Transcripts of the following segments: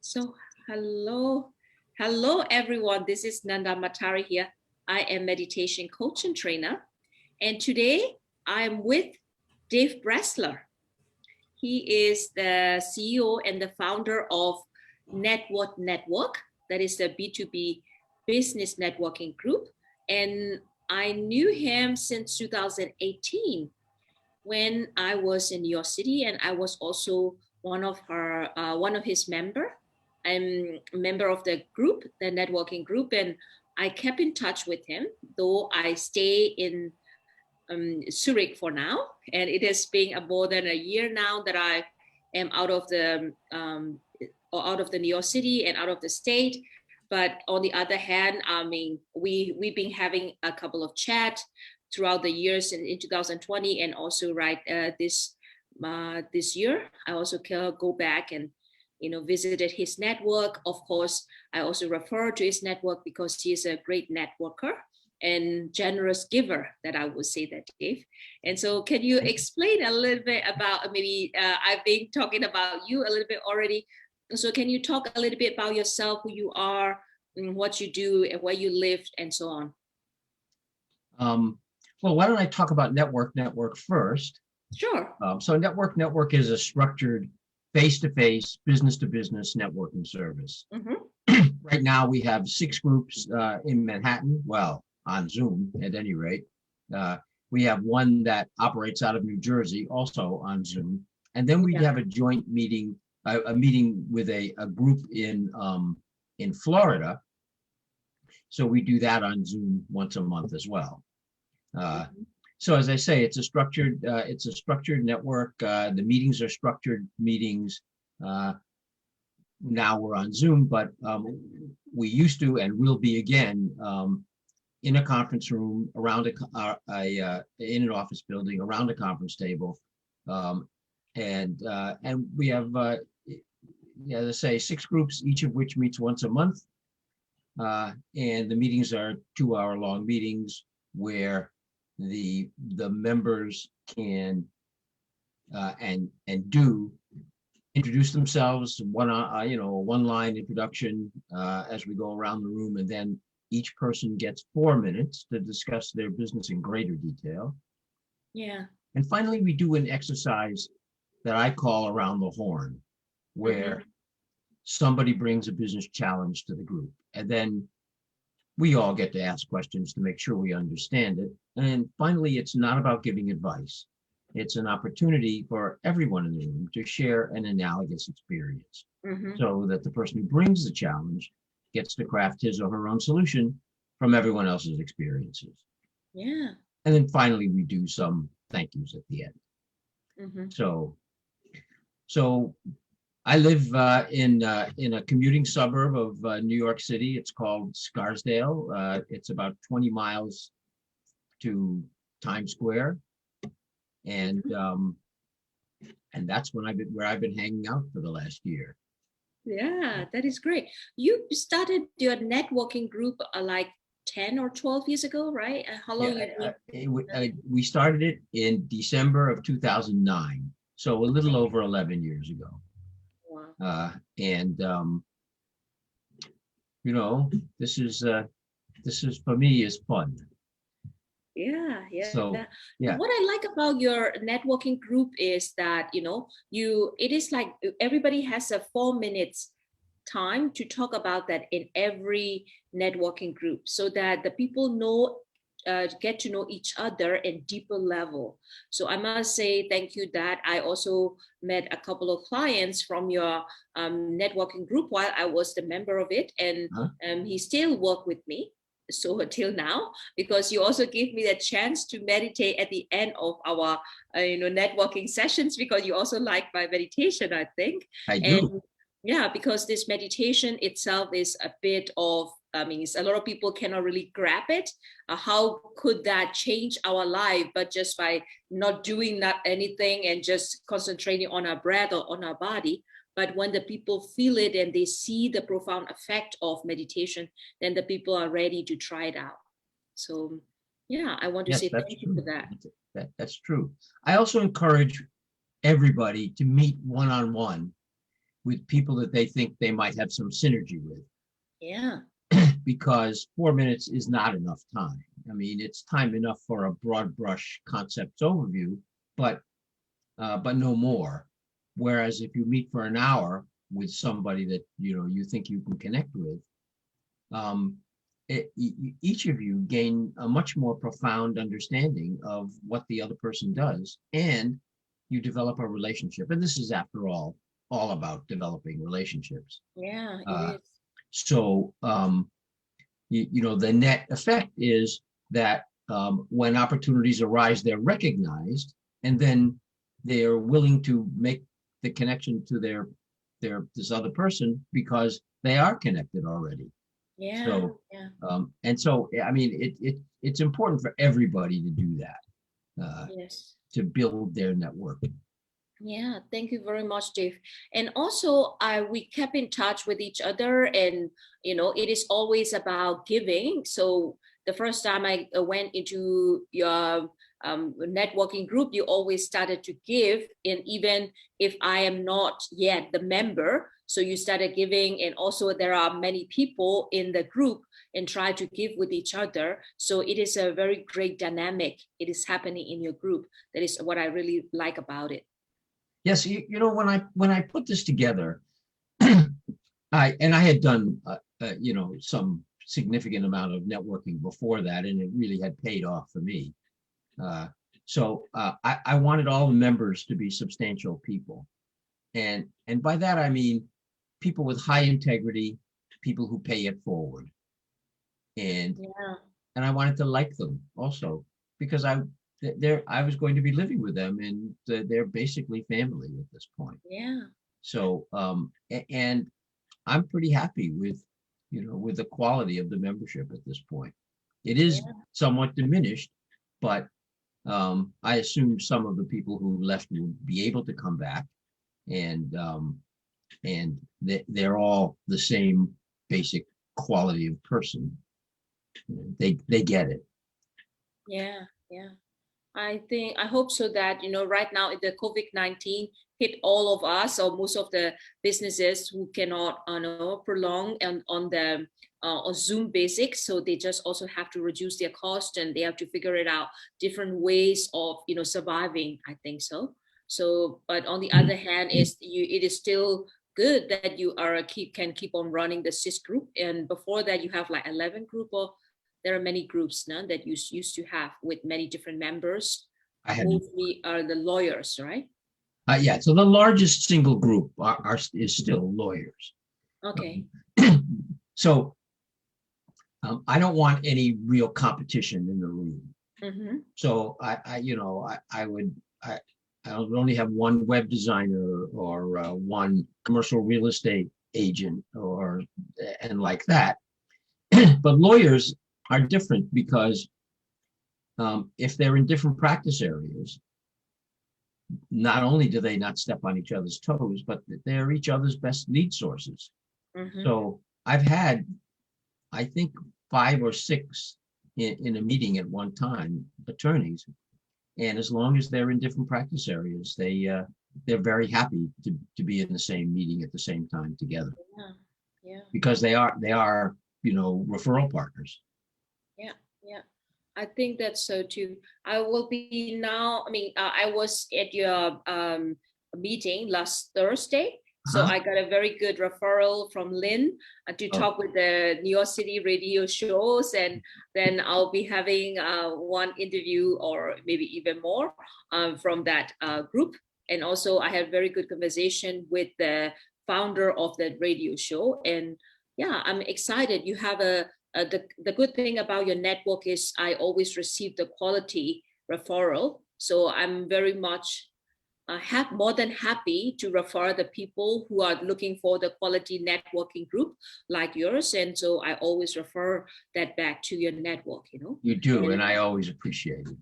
So, hello, hello everyone. This is Nanda Matari here. I am meditation coach and trainer, and today I'm with Dave Bresler. He is the CEO and the founder of Network, that is the B2B business networking group. And I knew him since 2018 when I was in New York City, and I was also one of his member. I'm a member of the group, the networking group, and I kept in touch with him, though I stay in Zurich for now, and it has been more than a year now that I am out of the New York City and out of the state. But on the other hand, I mean, we've been having a couple of chat throughout the years in 2020, and also this year, I also go back and visited his network. Of course, I also refer to his network because he is a great networker and generous giver, that I would say that, Dave. And so can you explain a little bit about, maybe I've been talking about you a little bit already. So can you talk a little bit about yourself, who you are, and what you do, and where you live, and so on? Well, why don't I talk about Network first? Sure. So Network is a structured face-to-face, business-to-business networking service. Mm-hmm. Right now, we have 6 groups in Manhattan, well, on Zoom at any rate. We have one that operates out of New Jersey, also on Zoom. And then we have a joint meeting, a meeting with a group in Florida. So we do that on Zoom once a month as well. So as I say, it's a structured network. The meetings are structured meetings. Now we're on Zoom, but we used to and will be again in a conference room, around in an office building, around a conference table, and we have, as I say, 6 groups, each of which meets once a month, and the meetings are 2-hour-long meetings where the members can and do introduce themselves, one-line introduction as we go around the room, and then each person gets 4 minutes to discuss their business in greater detail. Yeah. And finally, we do an exercise that I call around the horn, where somebody brings a business challenge to the group, and then we all get to ask questions to make sure we understand it. And finally, it's not about giving advice. It's an opportunity for everyone in the room to share an analogous experience, so that the person who brings the challenge gets to craft his or her own solution from everyone else's experiences. Yeah. And then finally, we do some thank yous at the end. So I live in a commuting suburb of New York City. It's called Scarsdale. It's about 20 miles to Times Square, and that's where I've been hanging out for the last year. Yeah, that is great. You started your networking group like 10 or 12 years ago, right? How long we started it in December of 2009, so a little over 11 years ago. Wow. This is for me is fun. Yeah. So, yeah. What I like about your networking group is that, it is like everybody has a 4 minutes time to talk about that in every networking group, so that the people get to know each other in deeper level. So I must say thank you that I also met a couple of clients from your networking group while I was the member of it, and he still work with me. So until now, because you also give me the chance to meditate at the end of our networking sessions, because you also like my meditation, I think. I do. Yeah, because this meditation itself is a bit of, a lot of people cannot really grab it. How could that change our life? But just by not doing anything and just concentrating on our breath or on our body. But when the people feel it and they see the profound effect of meditation, then the people are ready to try it out. So, yeah, I want to say thank you for that. That's true. I also encourage everybody to meet one-on-one with people that they think they might have some synergy with, Yeah. because 4 minutes is not enough time. I mean, it's time enough for a broad brush concepts overview, but no more. Whereas if you meet for an hour with somebody that you think you can connect with, um, each of you gain a much more profound understanding of what the other person does, and you develop a relationship. And this is, after all about developing relationships. Yeah, it Uh, is. so the net effect is that when opportunities arise, they're recognized, and then they're willing to make the connection to their this other person because they are connected already. Yeah. So Yeah. and so I mean it's important for everybody to do that, Yes. to build their network. Yeah, thank you very much, Dave. And also, we kept in touch with each other, and it is always about giving. So the first time I went into your networking group, you always started to give, and even if I am not yet the member, so you started giving, and also there are many people in the group and try to give with each other. So it is a very great dynamic. It is happening in your group. That is what I really like about it. Yes, when I put this together, I had done some significant amount of networking before that, and it really had paid off for me. I wanted all the members to be substantial people, and by that I mean people with high integrity, people who pay it forward, and Yeah. I wanted to like them also, because I was going to be living with them, and they're basically family at this point. Yeah. So and I'm pretty happy with the quality of the membership at this point. It is Yeah. somewhat diminished, but I assume some of the people who left will be able to come back, and they're all the same basic quality of person. They get it. Yeah. Yeah. I hope so that, right now the COVID-19 hit all of us or most of the businesses who cannot, prolong and on the on Zoom basics. So they just also have to reduce their cost, and they have to figure it out different ways of, surviving. I think so. So, but on the other hand, it is still good that you can keep on running the CIS group. And before that, you have like 11 group, or there are many groups now that you used to have with many different members. I had Mostly are the lawyers, right? yeah. So the largest single group is still lawyers. Okay. So I don't want any real competition in the room. Mm-hmm. So I would only have one web designer, or one commercial real estate agent, and like that. But lawyers are different, because if they're in different practice areas, not only do they not step on each other's toes, but they're each other's best lead sources. Mm-hmm. So I've had, I think, 5 or 6 in a meeting at one time, attorneys, and as long as they're in different practice areas, they're very happy to be in the same meeting at the same time together. Yeah. Yeah. Because they are referral partners. Yeah. Yeah. I think that's so too. I will be now. I mean, I was at your meeting last Thursday. So Uh-huh. I got a very good referral from Lynn to Oh, talk with the New York City radio shows. And then I'll be having one interview or maybe even more from that group. And also I had very good conversation with the founder of that radio show. And yeah, I'm excited. You have the good thing about your network is I always receive the quality referral. So I'm very much more than happy to refer the people who are looking for the quality networking group like yours. And so I always refer that back to your network. you do, and And I always appreciate it.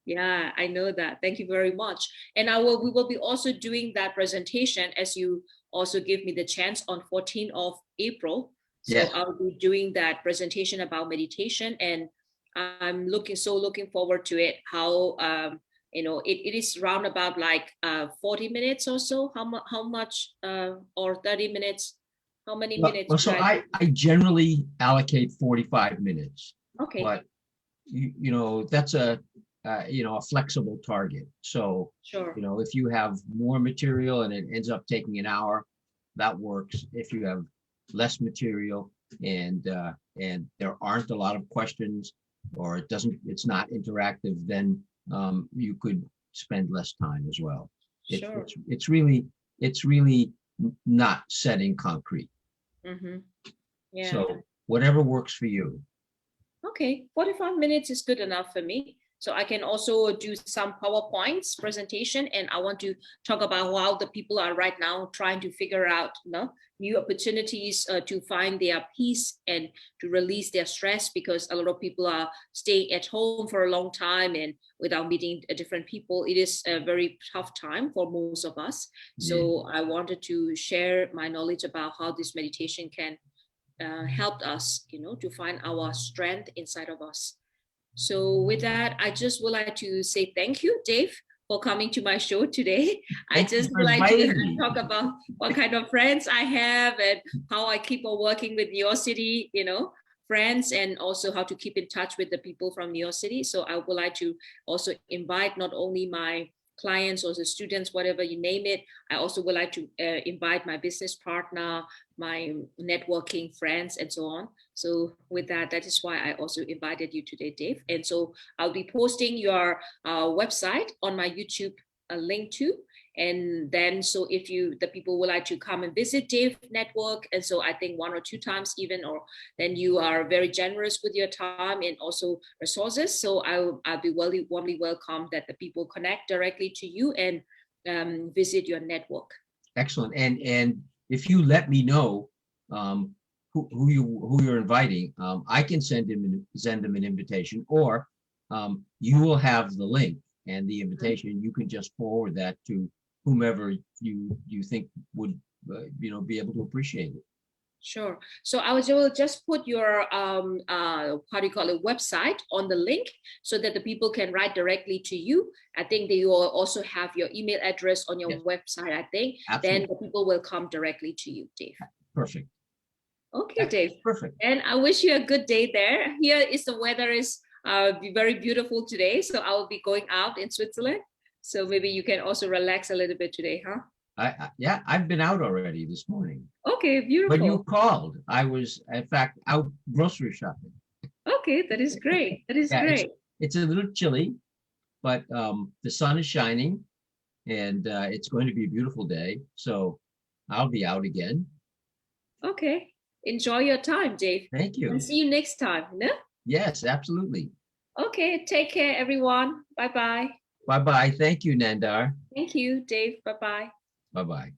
yeah, I know that. Thank you very much. And we will be also doing that presentation as you also give me the chance on 14th of April. So Yes. I'll be doing that presentation about meditation, and I'm looking forward to it. How it is round about like 40 minutes or so. How much or 30 minutes? How many minutes? So I generally allocate 45 minutes, Okay, but that's a flexible target. So, sure. if you have more material and it ends up taking an hour, that works. If you have less material and there aren't a lot of questions, or it's not interactive, then you could spend less time as well. Sure. It's really not set in concrete. Mm-hmm. Yeah. So whatever works for you. Okay, 45 minutes is good enough for me. So I can also do some PowerPoints presentation, and I want to talk about how the people are right now trying to figure out new opportunities to find their peace and to release their stress, because a lot of people are staying at home for a long time and without meeting different people. It is a very tough time for most of us. So I wanted to share my knowledge about how this meditation can help us, to find our strength inside of us. So with that, I just would like to say thank you, Dave, for coming to my show today. I Thank you just for would like to inviting me. talk about what kind of friends I have and how I keep on working with New York City, friends, and also how to keep in touch with the people from New York City. So I would like to also invite not only my clients or the students, whatever you name it. I also would like to invite my business partner, my networking friends, and so on. So with that is why I also invited you today, Dave. And so I'll be posting your website on my YouTube link too. And then, so if the people would like to come and visit Dave Network, and so I think 1 or 2 times even, or then you are very generous with your time and also resources. So I'll be warmly welcome that the people connect directly to you and visit your network. Excellent. And if you let me know who you're inviting, I can send them an invitation, or you will have the link and the invitation. You can just forward that to whomever you think would be able to appreciate it. Sure. So I will just put your how do you call it, website on the link so that the people can write directly to you. I think they will also have your email address on your website, I think. Absolutely. Then the people will come directly to you, Dave. Perfect. Okay, Dave. Perfect. And I wish you a good day there. Here is the weather is very beautiful today. So I will be going out in Switzerland. So maybe you can also relax a little bit today, huh? I've been out already this morning. Okay, beautiful. When you called, I was, in fact, out grocery shopping. Okay, that is great. That is great. It's a little chilly, but the sun is shining, and it's going to be a beautiful day. So I'll be out again. Okay. Enjoy your time, Dave. Thank you. And see you next time. No? Yes, absolutely. Okay. Take care, everyone. Bye-bye. Bye-bye. Thank you, Nandar. Thank you, Dave. Bye-bye. Bye-bye.